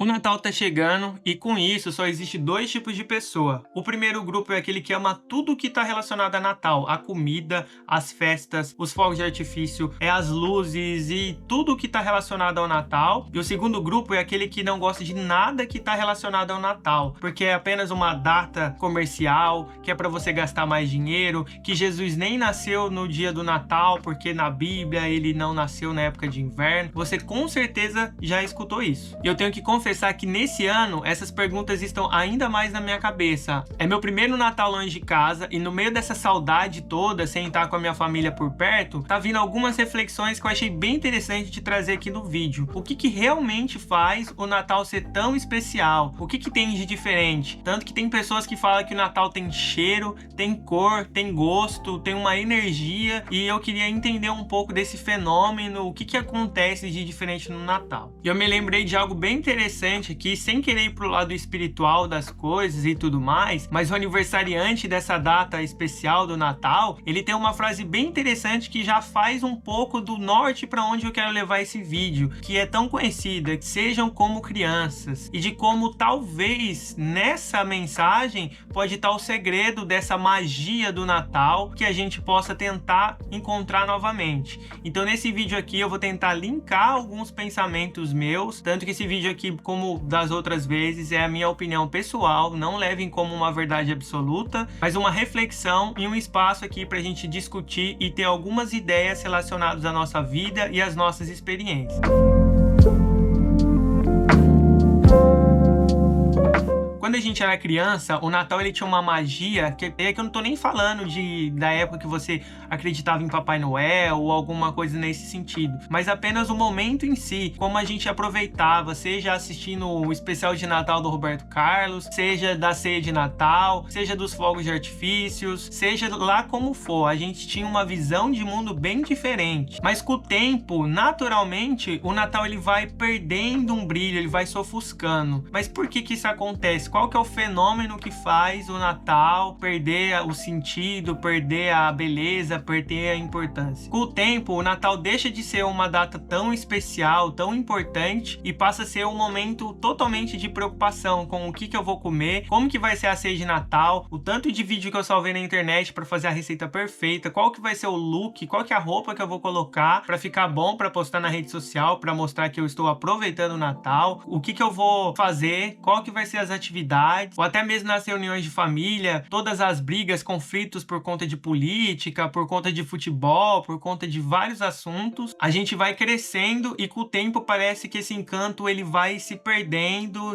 O Natal tá chegando e com isso só existe dois tipos de pessoa. O primeiro grupo é aquele que ama tudo que tá relacionado a Natal, a comida, as festas, os fogos de artifício, as luzes e tudo que tá relacionado ao Natal. E o segundo grupo é aquele que não gosta de nada que tá relacionado ao Natal, porque é apenas uma data comercial, que é para você gastar mais dinheiro, que Jesus nem nasceu no dia do Natal, porque na Bíblia ele não nasceu na época de inverno. Você com certeza já escutou isso. E eu tenho que confessar que nesse ano essas perguntas estão ainda mais na minha cabeça. É meu primeiro Natal longe de casa e no meio dessa saudade toda, sem estar com a minha família por perto, tá vindo algumas reflexões que eu achei bem interessante de trazer aqui no vídeo. O que realmente faz o Natal ser tão especial? O que tem de diferente? Tanto que tem pessoas que falam que o Natal tem cheiro, tem cor, tem gosto, tem uma energia, e eu queria entender um pouco desse fenômeno, o que acontece de diferente no Natal. E eu me lembrei de algo bem interessante aqui, sem querer ir pro lado espiritual das coisas e tudo mais, mas o aniversariante dessa data especial do Natal, ele tem uma frase bem interessante que já faz um pouco do norte para onde eu quero levar esse vídeo, que é tão conhecida: que sejam como crianças, e de como talvez nessa mensagem pode estar o segredo dessa magia do Natal que a gente possa tentar encontrar novamente. Então nesse vídeo aqui eu vou tentar linkar alguns pensamentos meus, tanto que esse vídeo aqui, como das outras vezes, é a minha opinião pessoal, não levem como uma verdade absoluta, mas uma reflexão e um espaço aqui para a gente discutir e ter algumas ideias relacionadas à nossa vida e às nossas experiências. Quando a gente era criança, o Natal ele tinha uma magia que eu não tô nem falando da época que você acreditava em Papai Noel ou alguma coisa nesse sentido, mas apenas o momento em si, como a gente aproveitava, seja assistindo o especial de Natal do Roberto Carlos, seja da ceia de Natal, seja dos fogos de artifícios, seja lá como for, a gente tinha uma visão de mundo bem diferente. Mas com o tempo, naturalmente, o Natal ele vai perdendo um brilho, ele vai se ofuscando. Mas por que isso acontece? Qual que é o fenômeno que faz o Natal perder o sentido, perder a beleza, perder a importância? Com o tempo, o Natal deixa de ser uma data tão especial, tão importante, e passa a ser um momento totalmente de preocupação com o que eu vou comer, como que vai ser a ceia de Natal, o tanto de vídeo que eu salvei na internet para fazer a receita perfeita, qual que vai ser o look, qual que é a roupa que eu vou colocar para ficar bom para postar na rede social, para mostrar que eu estou aproveitando o Natal, o que eu vou fazer, qual que vai ser as atividades, ou até mesmo nas reuniões de família, todas as brigas, conflitos por conta de política, por conta de futebol, por conta de vários assuntos. A gente vai crescendo e com o tempo parece que esse encanto ele vai se perdendo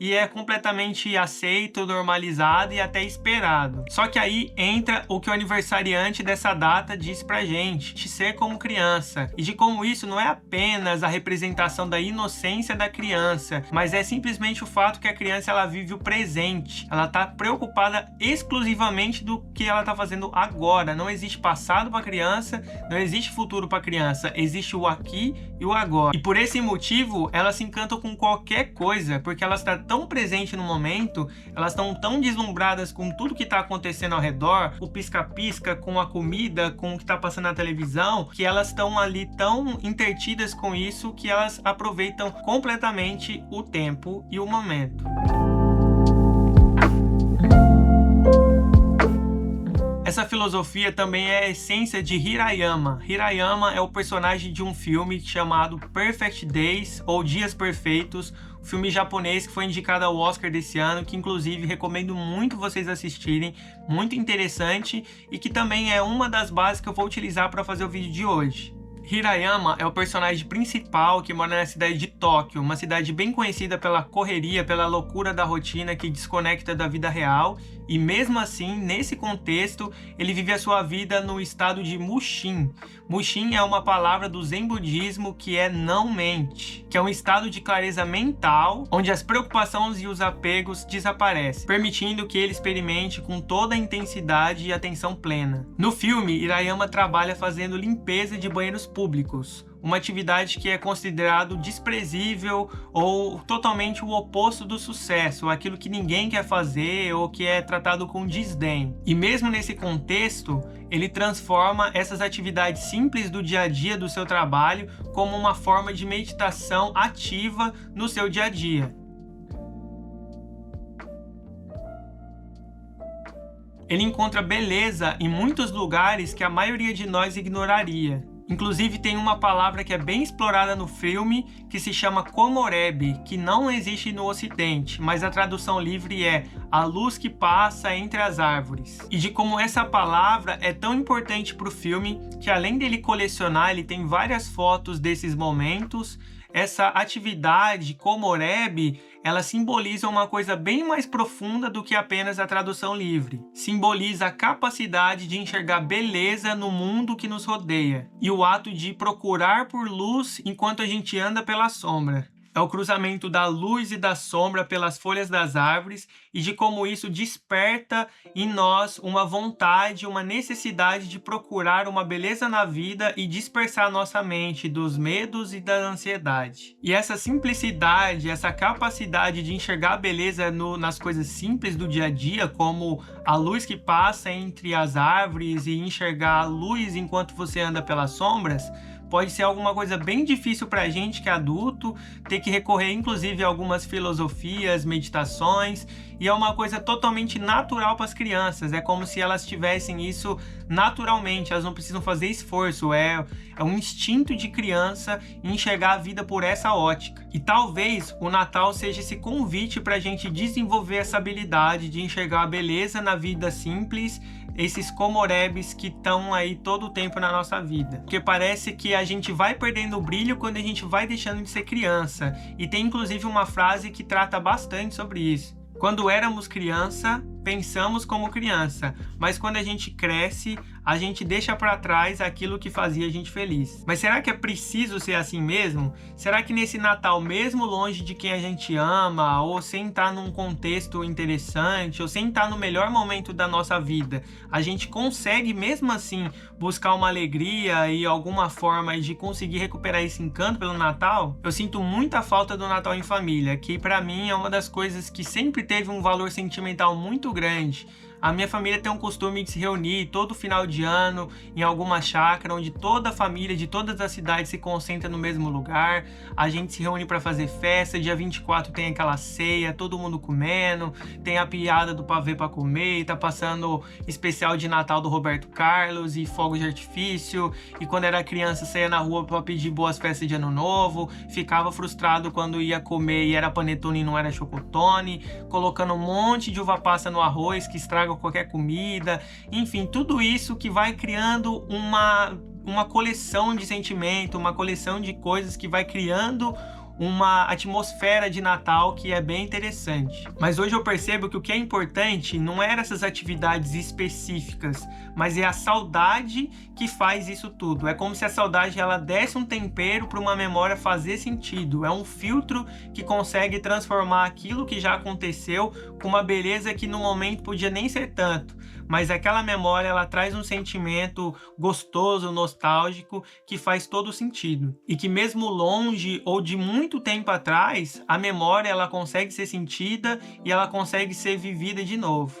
e é completamente aceito, normalizado e até esperado. Só que aí entra o que o aniversariante dessa data diz pra gente, de ser como criança, e de como isso não é apenas a representação da inocência da criança, mas é simplesmente o fato que a criança ela vive o presente, ela tá preocupada exclusivamente do que ela tá fazendo agora. Não existe passado para criança, não existe futuro para criança, existe o aqui e o agora. E por esse motivo elas se encantam com qualquer coisa, porque elas estão tão presentes no momento, elas estão tão deslumbradas com tudo que tá acontecendo ao redor, o pisca-pisca, com a comida, com o que tá passando na televisão, que elas estão ali tão intertidas com isso que elas aproveitam completamente o tempo e o momento. Essa filosofia também é a essência de Hirayama. Hirayama é o personagem de um filme chamado Perfect Days, ou Dias Perfeitos, um filme japonês que foi indicado ao Oscar desse ano, que inclusive recomendo muito vocês assistirem, muito interessante, e que também é uma das bases que eu vou utilizar para fazer o vídeo de hoje. Hirayama é o personagem principal que mora na cidade de Tóquio, uma cidade bem conhecida pela correria, pela loucura da rotina que desconecta da vida real, e mesmo assim, nesse contexto, ele vive a sua vida no estado de Mushin. Mushin é uma palavra do Zen budismo que é não mente, que é um estado de clareza mental, onde as preocupações e os apegos desaparecem, permitindo que ele experimente com toda a intensidade e atenção plena. No filme, Hirayama trabalha fazendo limpeza de banheiros públicos, uma atividade que é considerado desprezível ou totalmente o oposto do sucesso, aquilo que ninguém quer fazer ou que é tratado com desdém. E mesmo nesse contexto, ele transforma essas atividades simples do dia a dia do seu trabalho como uma forma de meditação ativa no seu dia a dia. Ele encontra beleza em muitos lugares que a maioria de nós ignoraria. Inclusive tem uma palavra que é bem explorada no filme, que se chama Komorebi, que não existe no Ocidente, mas a tradução livre é a luz que passa entre as árvores. E de como essa palavra é tão importante para o filme, que além dele colecionar, ele tem várias fotos desses momentos. Essa atividade Komorebi, ela simboliza uma coisa bem mais profunda do que apenas a tradução livre. Simboliza a capacidade de enxergar beleza no mundo que nos rodeia e o ato de procurar por luz enquanto a gente anda pela sombra. É o cruzamento da luz e da sombra pelas folhas das árvores e de como isso desperta em nós uma vontade, uma necessidade de procurar uma beleza na vida e dispersar nossa mente dos medos e da ansiedade. E essa simplicidade, essa capacidade de enxergar a beleza nas coisas simples do dia a dia, como a luz que passa entre as árvores e enxergar a luz enquanto você anda pelas sombras, pode ser alguma coisa bem difícil para a gente que é adulto, ter que recorrer inclusive a algumas filosofias, meditações, e é uma coisa totalmente natural para as crianças, é como se elas tivessem isso naturalmente, elas não precisam fazer esforço, é um instinto de criança enxergar a vida por essa ótica. E talvez o Natal seja esse convite para a gente desenvolver essa habilidade de enxergar a beleza na vida simples, esses komorebis que estão aí todo o tempo na nossa vida. Porque parece que a gente vai perdendo o brilho quando a gente vai deixando de ser criança. E tem inclusive uma frase que trata bastante sobre isso. Quando éramos criança, pensamos como criança, mas quando a gente cresce, a gente deixa para trás aquilo que fazia a gente feliz. Mas será que é preciso ser assim mesmo? Será que nesse Natal, mesmo longe de quem a gente ama, ou sem estar num contexto interessante, ou sem estar no melhor momento da nossa vida, a gente consegue mesmo assim buscar uma alegria e alguma forma de conseguir recuperar esse encanto pelo Natal? Eu sinto muita falta do Natal em família, que para mim é uma das coisas que sempre teve um valor sentimental muito grande. A minha família tem um costume de se reunir todo final de ano em alguma chácara, onde toda a família de todas as cidades se concentra no mesmo lugar. A gente se reúne para fazer festa, dia 24 tem aquela ceia, todo mundo comendo, tem a piada do pavê para comer, tá passando especial de Natal do Roberto Carlos e fogos de artifício, e quando era criança saía na rua para pedir boas festas de ano novo, ficava frustrado quando ia comer e era panetone e não era chocotone, colocando um monte de uva passa no arroz que estraga qualquer comida, enfim, tudo isso que vai criando uma coleção de sentimento, uma coleção de coisas que vai criando uma atmosfera de Natal que é bem interessante. Mas hoje eu percebo que o que é importante não era essas atividades específicas, mas é a saudade que faz isso tudo. É como se a saudade ela desse um tempero para uma memória fazer sentido. É um filtro que consegue transformar aquilo que já aconteceu com uma beleza que no momento podia nem ser tanto. Mas aquela memória ela traz um sentimento gostoso, nostálgico, que faz todo sentido. E que mesmo longe ou de muito tempo atrás, a memória ela consegue ser sentida e ela consegue ser vivida de novo.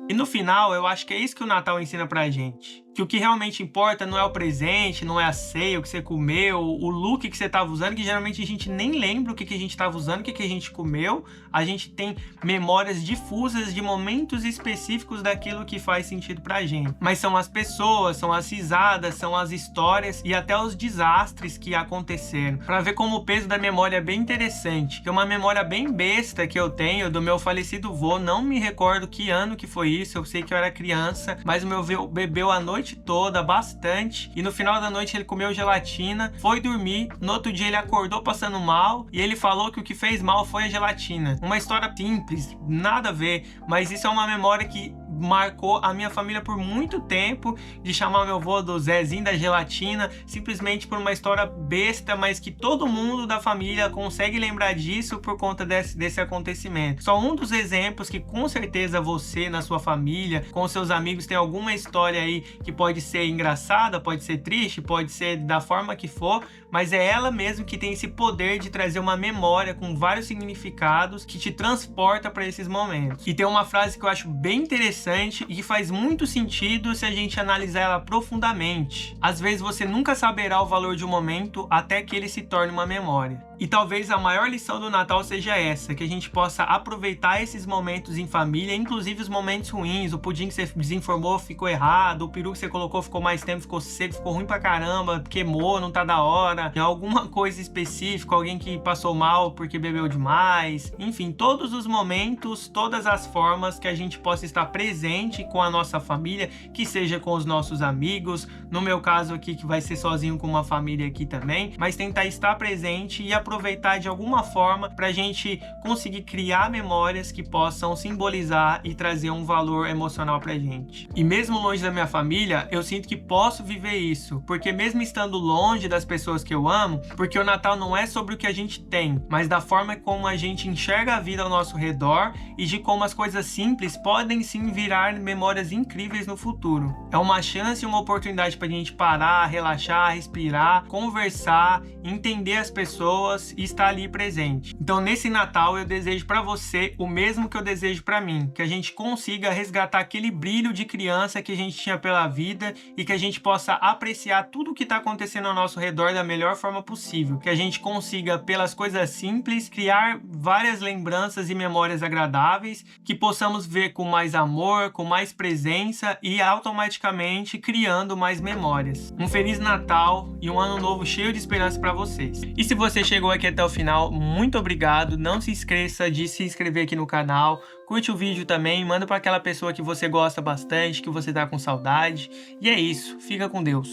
E no final, eu acho que é isso que o Natal ensina pra gente. Que o que realmente importa não é o presente, não é a ceia, o que você comeu, o look que você estava usando, que geralmente a gente nem lembra o que a gente estava usando, o que a gente comeu. A gente tem memórias difusas de momentos específicos daquilo que faz sentido pra gente. Mas são as pessoas, são as risadas, são as histórias e até os desastres que aconteceram. Pra ver como o peso da memória é bem interessante. Que é uma memória bem besta que eu tenho do meu falecido vô, não me recordo que ano que foi isso, eu sei que eu era criança, mas o meu vô bebeu a noite toda, bastante, e no final da noite ele comeu gelatina, foi dormir, no outro dia ele acordou passando mal, e ele falou que o que fez mal foi a gelatina. Uma história simples, nada a ver, mas isso é uma memória que marcou a minha família por muito tempo, de chamar meu avô do Zezinho da gelatina, simplesmente por uma história besta, mas que todo mundo da família consegue lembrar disso por conta desse acontecimento. Só um dos exemplos que com certeza você, na sua família, com seus amigos, tem alguma história aí que pode ser engraçada, pode ser triste, pode ser da forma que for, mas é ela mesmo que tem esse poder de trazer uma memória com vários significados que te transporta para esses momentos. E tem uma frase que eu acho bem interessante e que faz muito sentido se a gente analisar ela profundamente. Às vezes você nunca saberá o valor de um momento até que ele se torne uma memória. E talvez a maior lição do Natal seja essa, que a gente possa aproveitar esses momentos em família, inclusive os momentos ruins, o pudim que você desenformou ficou errado, o peru que você colocou ficou mais tempo, ficou seco, ficou ruim pra caramba, queimou, não tá da hora, alguma coisa específica, alguém que passou mal porque bebeu demais, enfim, todos os momentos, todas as formas que a gente possa estar presente com a nossa família, que seja com os nossos amigos, no meu caso aqui que vai ser sozinho com uma família aqui também, mas tentar estar presente e aproveitar de alguma forma pra gente conseguir criar memórias que possam simbolizar e trazer um valor emocional pra gente. E mesmo longe da minha família, eu sinto que posso viver isso, porque mesmo estando longe das pessoas que eu amo, porque o Natal não é sobre o que a gente tem, mas da forma como a gente enxerga a vida ao nosso redor e de como as coisas simples podem sim virar memórias incríveis no futuro. É uma chance e uma oportunidade pra gente parar, relaxar, respirar, conversar, entender as pessoas e estar ali presente. Então nesse Natal eu desejo para você o mesmo que eu desejo para mim, que a gente consiga resgatar aquele brilho de criança que a gente tinha pela vida e que a gente possa apreciar tudo o que está acontecendo ao nosso redor da melhor forma possível, que a gente consiga pelas coisas simples criar várias lembranças e memórias agradáveis, que possamos ver com mais amor, com mais presença e automaticamente criando mais memórias. Um Feliz Natal e um ano novo cheio de esperança para vocês. E se você chegou aqui até o final, muito obrigado. Não se esqueça de se inscrever aqui no canal, curte o vídeo também, manda para aquela pessoa que você gosta bastante, que você tá com saudade. E é isso, fica com Deus.